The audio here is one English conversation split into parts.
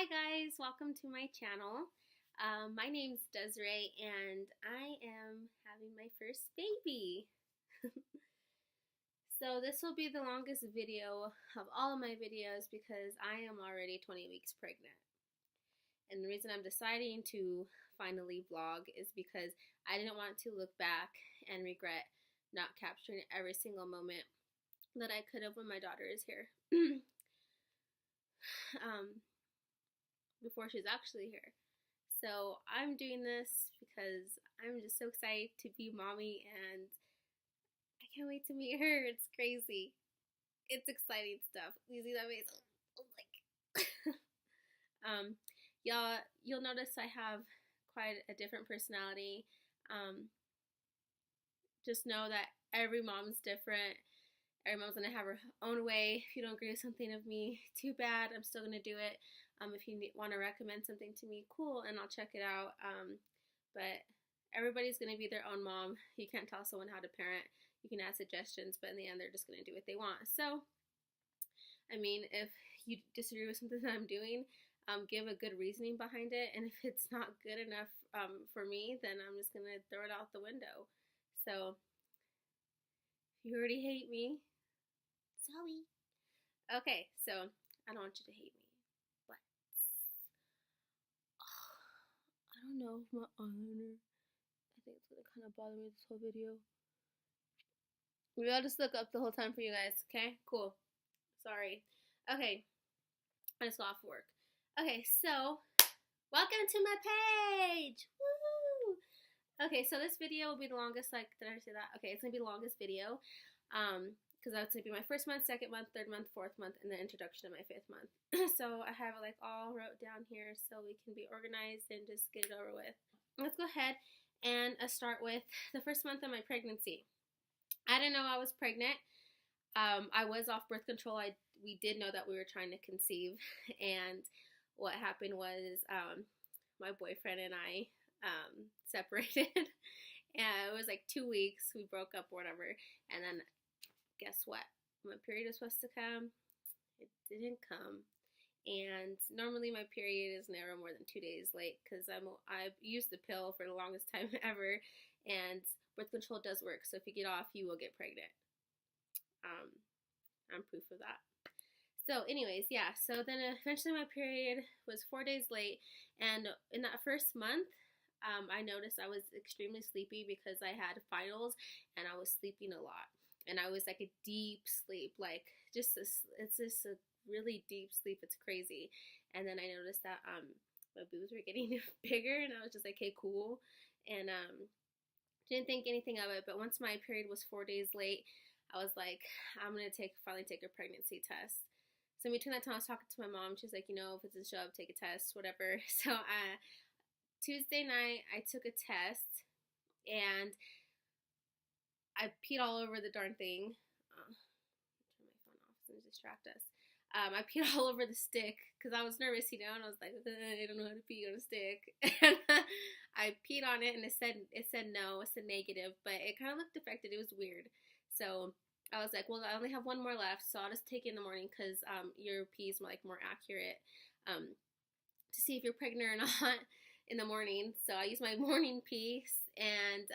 Hi guys, welcome to my channel. My name's Desiree and I am having my first baby. So this will be the longest video of all of my videos because I am already 20 weeks pregnant. And the reason I'm deciding to finally vlog is because I didn't want to look back and regret not capturing every single moment that I could have when my daughter is here. Before she's actually here. So I'm doing this because I'm just so excited to be mommy and I can't wait to meet her. It's crazy. It's exciting stuff. You see that face? Oh, like you'll notice I have quite a different personality. Just know that every mom's different. Every mom's gonna have her own way. If you don't agree with something of me, too bad. I'm still gonna do it. If you want to recommend something to me, cool, and I'll check it out. But everybody's gonna be their own mom. You can't tell someone how to parent. You can add suggestions, but in the end, they're just gonna do what they want. So, I mean, if you disagree with something that I'm doing, give a good reasoning behind it. And if it's not good enough for me, then I'm just gonna throw it out the window. So, if you already hate me, sorry. Okay, so I don't want you to hate me, but I don't know if my eyeliner, I think it's gonna kind of bother me this whole video. Maybe I'll just look up the whole time for you guys, okay? Cool. Sorry. Okay, I just got off work. Okay, so welcome to my page. Woo! Okay, so this video will be the longest, like, did I say that? Okay, it's gonna be the longest video. Because that's going to be my first month, second month, third month, fourth month, and the introduction of my fifth month. So I have it like all wrote down here so we can be organized and just get it over with. Let's go ahead and start with the first month of my pregnancy. I didn't know I was pregnant. I was off birth control. We did know that we were trying to conceive, and what happened was my boyfriend and I separated. And it was like 2 weeks. We broke up or whatever, and then guess what? My period was supposed to come. It didn't come. And normally my period is never more than 2 days late because I've used the pill for the longest time ever, and birth control does work. So if you get off, you will get pregnant. I'm proof of that. So anyways, yeah. So then eventually my period was 4 days late, and in that first month, I noticed I was extremely sleepy because I had finals and I was sleeping a lot. And I was like a deep sleep, like it's just a really deep sleep. It's crazy. And then I noticed that my boobs were getting bigger, and I was just like, hey, cool. And didn't think anything of it. But once my period was 4 days late, I was like, I'm gonna finally take a pregnancy test. So in between that time, I was talking to my mom. She's like, if it's a show up, take a test, whatever. So Tuesday night, I took a test, and I peed all over the darn thing. Turn my phone off so it distract us. I peed all over the stick because I was nervous, and I was like, I don't know how to pee on a stick. And I peed on it, and it said no, it said negative, but it kind of looked affected. It was weird. So I was like, well, I only have one more left, so I'll just take it in the morning because your pee is more accurate to see if you're pregnant or not in the morning. So I used my morning pee, and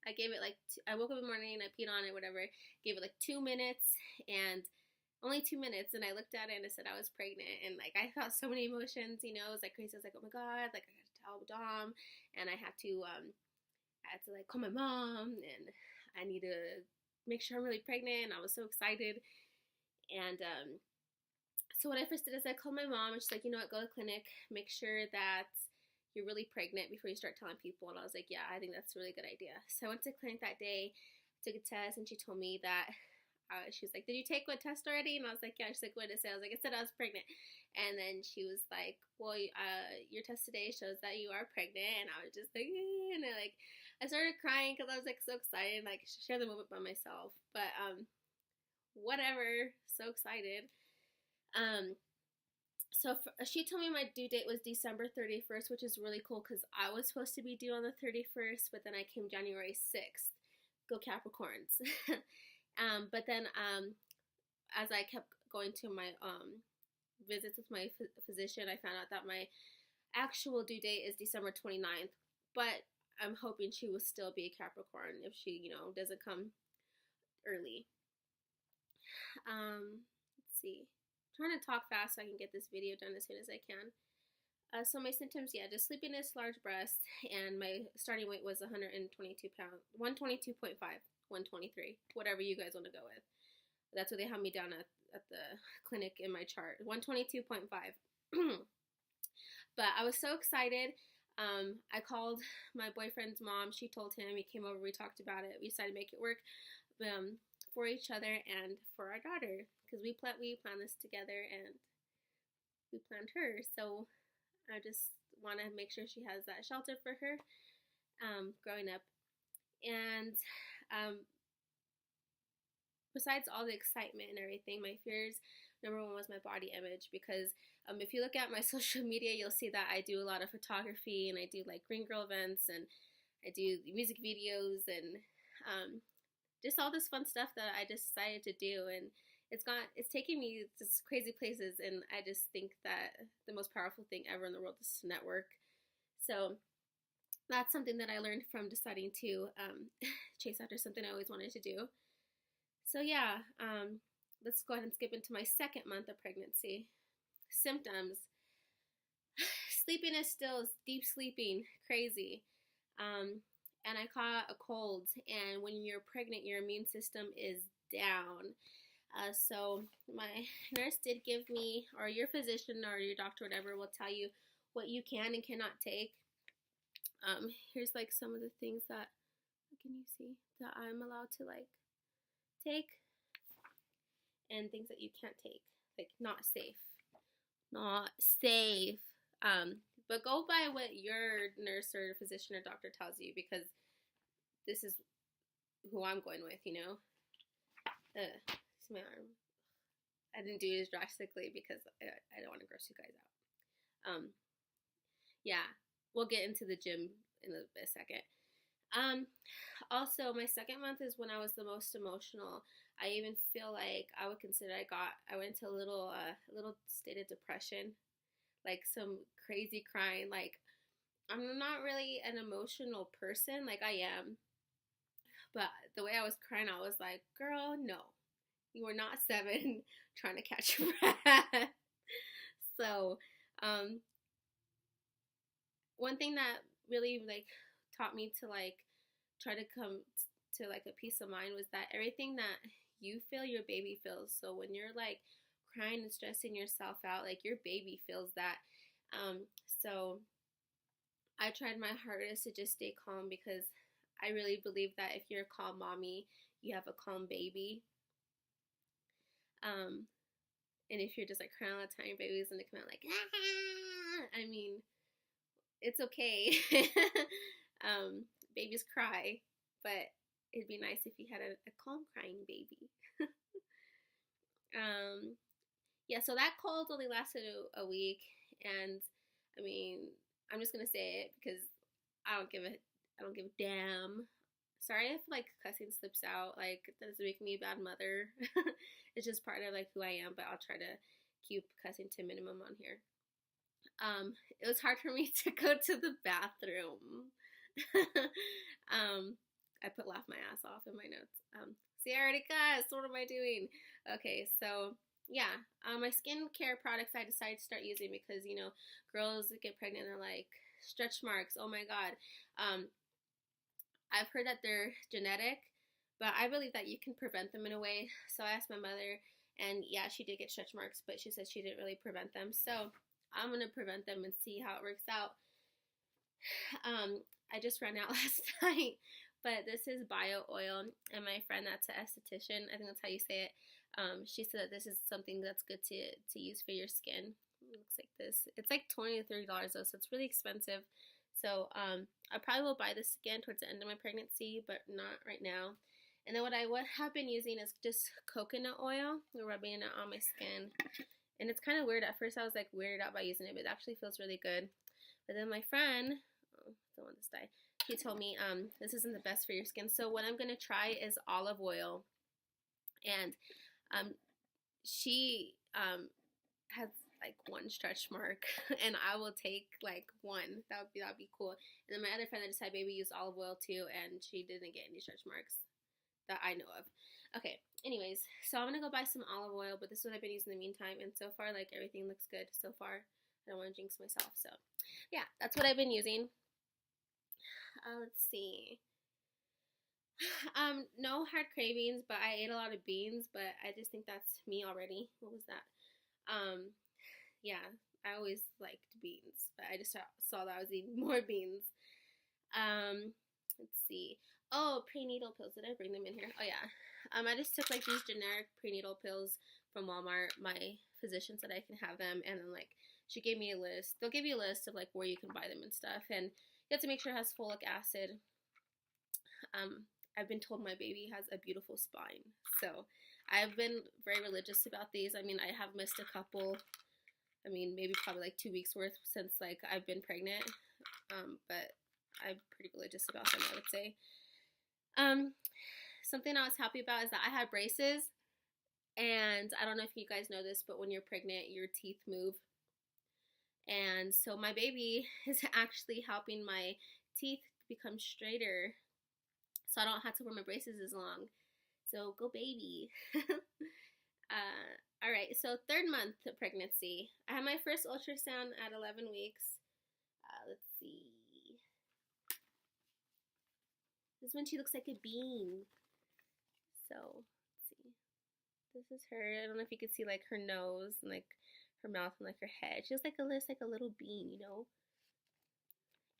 I gave it I woke up in the morning, I peed on it, whatever, gave it like 2 minutes, and only 2 minutes, and I looked at it and it said I was pregnant, and like I felt so many emotions, it was like crazy. I was like, oh my god, like I had to tell Dom, and I had to like call my mom, and I need to make sure I'm really pregnant, and I was so excited. And so what I first did is I called my mom, and she's like, you know what, go to the clinic, make sure that you're really pregnant before you start telling people. And I was like, yeah, I think that's a really good idea. So I went to the clinic that day, took a test, and she told me that, she was like, did you take a test already? And I was like, yeah. She's like, what did it say? I was like, it said I was pregnant. And then she was like, well, your test today shows that you are pregnant. And I was just like, eh. And I started crying because I was like so excited, like share the moment by myself. But whatever, so excited. So she told me my due date was December 31st, which is really cool because I was supposed to be due on the 31st, but then I came January 6th. Go Capricorns. But then as I kept going to my visits with my physician, I found out that my actual due date is December 29th, but I'm hoping she will still be a Capricorn if she, doesn't come early. Let's see. I'm trying to talk fast so I can get this video done as soon as I can. So my symptoms, yeah, just sleepiness, large breast, and my starting weight was 122 pounds, 122.5, 123, whatever you guys want to go with. That's what they have me down at the clinic in my chart, 122.5. But I was so excited. I called my boyfriend's mom. She told him. He came over. We talked about it. We decided to make it work for each other and for our daughter, because we planned this together, and we planned her. So I just want to make sure she has that shelter for her growing up. And besides all the excitement and everything, my fears, number one was my body image, because if you look at my social media, you'll see that I do a lot of photography, and I do like green girl events, and I do music videos, and just all this fun stuff that I just decided to do. And it's taking me to crazy places, and I just think that the most powerful thing ever in the world is to network. So that's something that I learned from deciding to chase after something I always wanted to do. So yeah, let's go ahead and skip into my second month of pregnancy. Symptoms: sleepiness, still deep sleeping, crazy. And I caught a cold, and when you're pregnant, your immune system is down. So my nurse did give me, or your physician or your doctor, whatever, will tell you what you can and cannot take. Here's like some of the things that, can you see, that I'm allowed to like take, and things that you can't take, like not safe. But go by what your nurse or physician or doctor tells you, because this is who I'm going with, my arm. I didn't do it as drastically because I don't want to gross you guys out. Yeah, we'll get into the gym in a second. Also, my second month is when I was the most emotional. I even feel like I would consider I went into a little state of depression, like some crazy crying. Like, I'm not really an emotional person, like I am, but the way I was crying, I was like, girl, no, you are not 7 trying to catch your breath. So, one thing that really like taught me to like try to come to like a peace of mind was that everything that you feel, your baby feels. So when you're like crying and stressing yourself out, like your baby feels that. So I tried my hardest to just stay calm, because I really believe that if you're a calm mommy, you have a calm baby. And if you're just like crying all the time, babies and they come out like, ah! I mean, it's okay. Babies cry, but it'd be nice if you had a calm crying baby. Yeah, so that cold only lasted a week, and I mean, I'm just gonna say it because I don't give a damn. Sorry if like cussing slips out, like that doesn't make me a bad mother. It's just part of like who I am, but I'll try to keep cussing to minimum on here. It was hard for me to go to the bathroom. I put laugh my ass off in my notes. See, I already cussed. What am I doing? Okay, so yeah, my skincare products I decided to start using because, girls that get pregnant are like stretch marks. Oh my God. I've heard that they're genetic, but I believe that you can prevent them in a way. So I asked my mother, and yeah, she did get stretch marks, but she said she didn't really prevent them. So I'm going to prevent them and see how it works out. I just ran out last night, but this is bio oil, and my friend that's an esthetician, I think that's how you say it, she said that this is something that's good to use for your skin. It looks like this. It's like $20 to $30 though, so it's really expensive. So I probably will buy this again towards the end of my pregnancy, but not right now. And then what I have been using is just coconut oil, rubbing it on my skin. And it's kind of weird. At first I was like weirded out by using it, but it actually feels really good. But then my friend, don't want this to die, he told me this isn't the best for your skin. So what I'm going to try is olive oil. And she has like one stretch mark, and I will take like one. That'd be cool. And then my other friend that just had baby used olive oil too, and she didn't get any stretch marks that I know of. Okay, anyways, so I'm gonna go buy some olive oil, but this is what I've been using in the meantime, and so far, like, everything looks good so far. I don't want to jinx myself, so yeah, that's what I've been using. Let's see. No hard cravings, but I ate a lot of beans, but I just think that's me already. What was that? Yeah, I always liked beans, but I just saw that I was eating more beans. Let's see. Oh, prenatal pills. Did I bring them in here? Oh yeah. I just took like these generic prenatal pills from Walmart. My physician said I can have them, and then like she gave me a list. They'll give you a list of like where you can buy them and stuff, and you have to make sure it has folic acid. I've been told my baby has a beautiful spine, so I've been very religious about these. I mean, I have missed a couple. I mean, maybe probably like 2 weeks worth since like I've been pregnant, but I'm pretty religious about them, I would say. Something I was happy about is that I had braces, and I don't know if you guys know this, but when you're pregnant, your teeth move. And so my baby is actually helping my teeth become straighter, so I don't have to wear my braces as long. So go baby. All right, so 3rd month of pregnancy. I had my first ultrasound at 11 weeks. Let's see. This is when she looks like a bean. So, let's see. This is her. I don't know if you can see like her nose and like her mouth and like her head. She looks like a little bean, you know?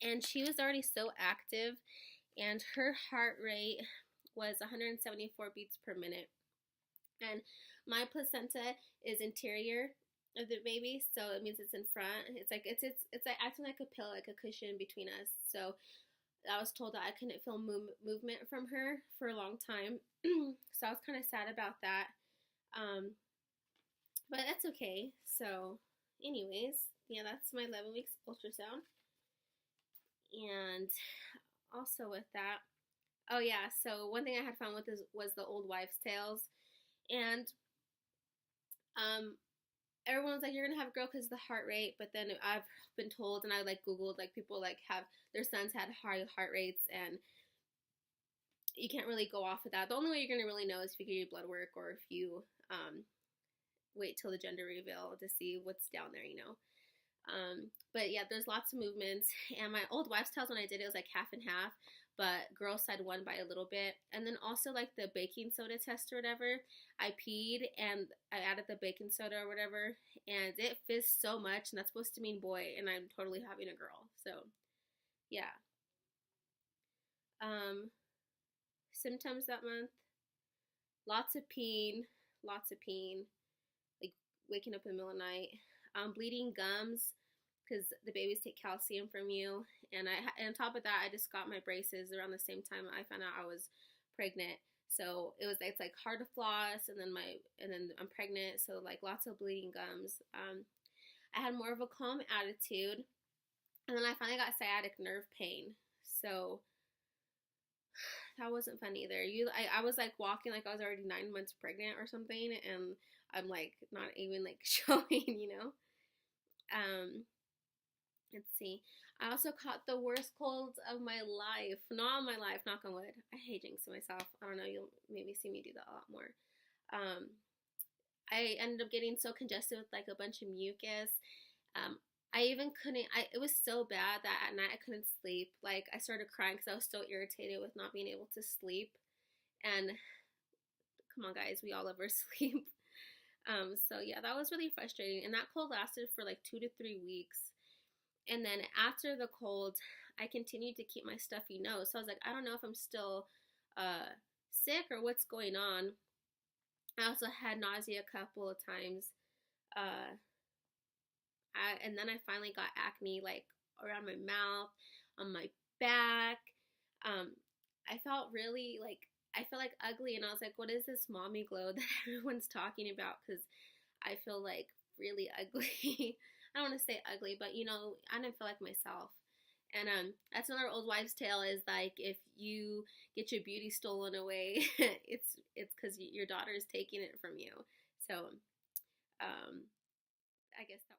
And she was already so active, and her heart rate was 174 beats per minute. And my placenta is interior of the baby, so it means it's in front. It's like acting like a pillow, like a cushion between us. So I was told that I couldn't feel movement from her for a long time, so I was kind of sad about that. But that's okay. So, anyways, yeah, that's my 11 weeks ultrasound. And also with that, oh yeah, so one thing I had fun with was the old wives' tales. And everyone's like, you're gonna have a girl because of the heart rate, but then I've been told, and I like googled, like people like have their sons had high heart rates, and you can't really go off of that. The only way you're gonna really know is if you get your blood work, or if you wait till the gender reveal to see what's down there, you know. But yeah, there's lots of movements, and my old wives' tales, when I did it was like half and half, but girl side won by a little bit. And then also like the baking soda test or whatever, I peed and I added the baking soda or whatever, and it fizzed so much, and that's supposed to mean boy, and I'm totally having a girl. So yeah. Symptoms that month: lots of peeing, like waking up in the middle of the night, bleeding gums, because the babies take calcium from you. And on top of that, I just got my braces around the same time I found out I was pregnant. So it's like hard to floss, and then I'm pregnant, so like lots of bleeding gums. I had more of a calm attitude, and then I finally got sciatic nerve pain. So that wasn't fun either. I was like walking like I was already 9 months pregnant or something, and I'm like not even like showing, you know. Let's see. I also caught the worst colds of my life. Not my life, knock on wood. I hate jinxing myself. I don't know, you'll maybe see me do that a lot more. I ended up getting so congested with like a bunch of mucus. I even couldn't, it was so bad that at night I couldn't sleep. Like I started crying because I was so irritated with not being able to sleep. And come on guys, we all love our sleep. So yeah, that was really frustrating. And that cold lasted for like 2 to 3 weeks. And then after the cold, I continued to keep my stuffy nose. So I was like, I don't know if I'm still sick or what's going on. I also had nausea a couple of times. And then I finally got acne like around my mouth, on my back. I felt really like, I feel like ugly, and I was like, what is this mommy glow that everyone's talking about? Because I feel like really ugly. I don't want to say ugly, but you know, I didn't feel like myself. And that's another old wives' tale, is like if you get your beauty stolen away, it's because your daughter is taking it from you. So I guess that